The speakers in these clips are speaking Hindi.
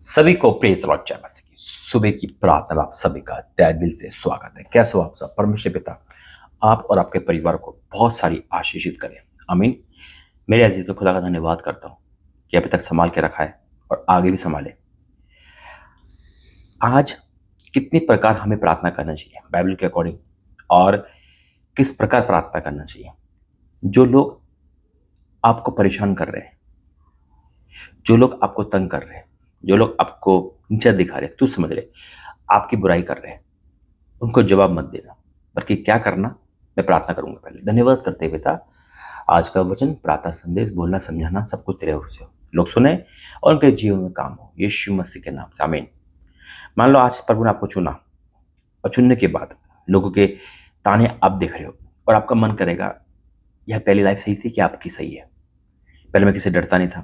सभी को प्रेज लॉर्ड जय मसीह की सुबह की प्रार्थना में आप सभी का तहे दिल से स्वागत है। कैसे हो आप सब? परमेश्वर पिता आप और आपके परिवार को बहुत सारी आशीषित करें। आमीन। मेरे अजीज तो खुदा का धन्यवाद करता हूँ कि अभी तक संभाल के रखा है और आगे भी संभाले। आज कितनी प्रकार हमें प्रार्थना करना चाहिए बाइबल के अकॉर्डिंग, और किस प्रकार प्रार्थना करना चाहिए। जो लोग आपको परेशान कर रहे हैं, जो लोग आपको तंग कर रहे हैं, जो लोग आपको नीचा दिखा रहे, तू समझ रहे, आपकी बुराई कर रहे हैं, उनको जवाब मत देना, बल्कि क्या करना, मैं प्रार्थना करूंगा। पहले धन्यवाद करते हैं पिता, आज का वचन प्रार्थना संदेश बोलना समझाना सब कुछ तेरे ओर से हो, लोग सुने और उनके जीवन में काम हो, यीशु मसीह के नाम से आमीन। मान लो आज प्रभु ने आपको चुना और चुनने के बाद लोगों के ताने आप देख रहे हो और आपका मन करेगा यह पहली लाइफ सही थी कि आपकी सही है। पहले मैं किसी से डरता नहीं था।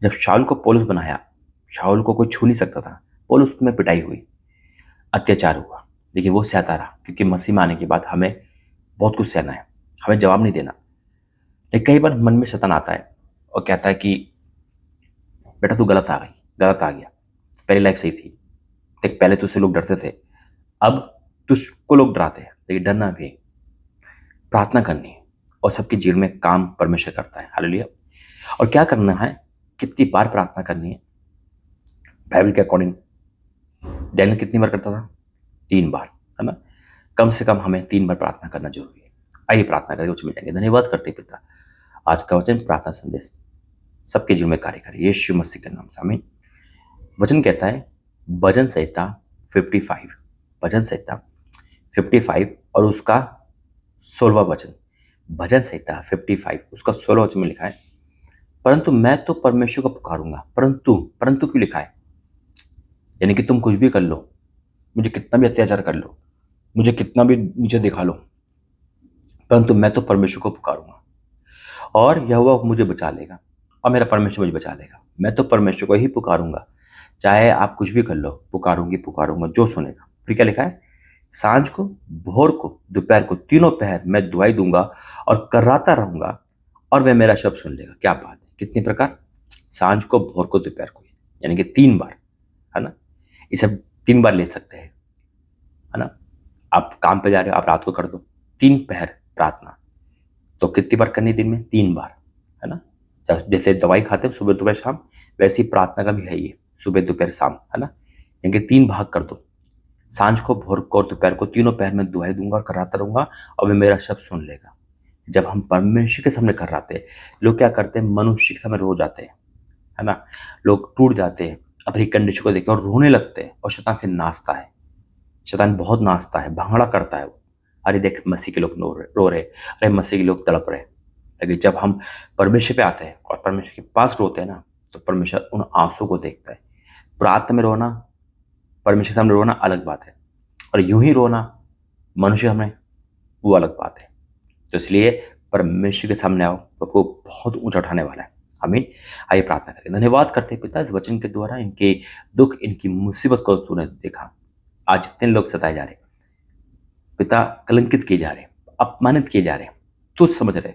जब शाऊल को पौलुस बनाया, शाऊल को कोई छू नहीं सकता था। पौलुस में पिटाई हुई, अत्याचार हुआ, लेकिन वो सहता रहा, क्योंकि मसीह में आने के बाद हमें बहुत कुछ सहना है, हमें जवाब नहीं देना। लेकिन कई बार मन में शैतान आता है और कहता है कि बेटा तू गलत आ गई, गलत आ गया, पहली लाइफ सही थी। देख पहले तुझसे लोग डरते थे, अब तुझको लोग डराते हैं, लेकिन डरना भी, प्रार्थना करनी है और सबके जीवन में काम परमेश्वर करता है। हालेलुया। और क्या करना है, कितनी बार प्रार्थना करनी है। बाइबल के अकॉर्डिंग डैनियल कितनी बार करता था? 3 बार, है ना। कम से कम हमें 3 बार प्रार्थना करना जरूरी है। आइए प्रार्थना करके कुछ मिलेंगे। धन्यवाद करते पिता, आज का वचन प्रार्थना संदेश सबके जीवन में कार्य करे, यीशु मसीह के नाम से आमीन। वचन कहता है भजन संहिता 55, भजन संहिता 55 और उसका 16वां वचन। भजन संहिता 55 उसका 16वां वचन में लिखा है, परंतु मैं तो परमेश्वर को पुकारूंगा। परंतु परंतु क्यों लिखा है? यानी कि तुम कुछ भी कर लो, मुझे कितना भी अत्याचार कर लो, मुझे कितना भी नीचे दिखा लो, परंतु मैं तो परमेश्वर को पुकारूंगा और यहोवा मुझे बचा लेगा और मेरा परमेश्वर मुझे बचा लेगा। मैं तो परमेश्वर को ही पुकारूंगा, चाहे आप कुछ भी कर लो, पुकारूंगी पुकारूंगा, जो सुनेगा। फिर क्या लिखा है? सांझ को, भोर को, दोपहर को, तीनों पहर मैं दुआई दूंगा और कराता रहूंगा और वह मेरा शब्द सुन लेगा। क्या बात है! कितने प्रकार? सांझ को, भोर को, दोपहर को, यानी कि 3 बार, है ना। इसे 3 बार ले सकते हैं, है ना। आप काम पे जा रहे हो, आप रात को कर दो 3 पहर प्रार्थना। तो कितनी बार करनी दिन में? 3 बार, है ना। जैसे दवाई खाते हैं सुबह दोपहर शाम, वैसे ही प्रार्थना का भी है ये, सुबह दोपहर शाम, है ना। यानी कि 3 भाग कर दो, सांझ को, भोर को और दोपहर को, तीनों पहर में दुआई दूंगा और कराता रहूंगा और वे मेरा शब्द सुन लेगा। जब हम परमेश्वर के सामने कर रहे हैं, लोग क्या करते हैं? मनुष्य के सामने रो जाते हैं, है ना। लोग टूट जाते हैं, अपनी कंडीशन को देख और रोने लगते हैं, और शैतान फिर नाचता है। शैतान बहुत नाचता है, भांगड़ा करता है वो। अरे देख मसीह के लोग रो रहे, अरे मसीह के लोग तड़प रहे। लेकिन जब हम परमेश्वर पे आते हैं और परमेश्वर के पास रोते हैं ना, तो परमेश्वर उन आंसू को देखता है। प्रार्थना में रोना, परमेश्वर के सामने रोना अलग बात है, और यूं ही रोना मनुष्य सामने, वो अलग बात है। तो इसलिए परमेश्वर के सामने आओ, तो आपको बहुत ऊंचा उठाने वाला है। आमीन। आइए प्रार्थना करें। धन्यवाद करते हैं पिता, इस वचन के द्वारा इनके दुख, इनकी मुसीबत को तूने देखा। आज जितने लोग सताए जा रहे पिता, कलंकित किए जा रहे, अपमानित किए जा रहे, तू समझ रहे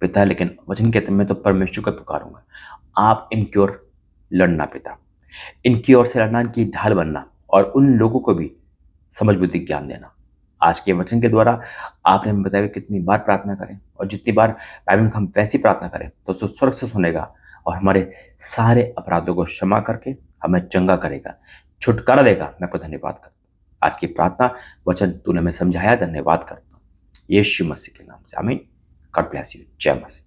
पिता, लेकिन वचन कहते मैं तो परमेश्वर को पुकारूंगा। आप इनकी ओर लड़ना पिता, इनकी ओर से लड़ना, इनकी ढाल बनना और उन लोगों को भी समझ बुद्धि ज्ञान देना। आज के वचन के द्वारा आपने हमें बताया कि कितनी बार प्रार्थना करें, और जितनी बार बाइबल में हम वैसी प्रार्थना करें तो उसको स्वर्ग से सुनेगा और हमारे सारे अपराधों को क्षमा करके हमें चंगा करेगा, छुटकारा देगा। मैं आपको धन्यवाद करता हूं। आज की प्रार्थना वचन तूने हमें समझाया, धन्यवाद करता हूँ, यीशु मसीह के नाम से आमीन। God bless you. जय मसीह।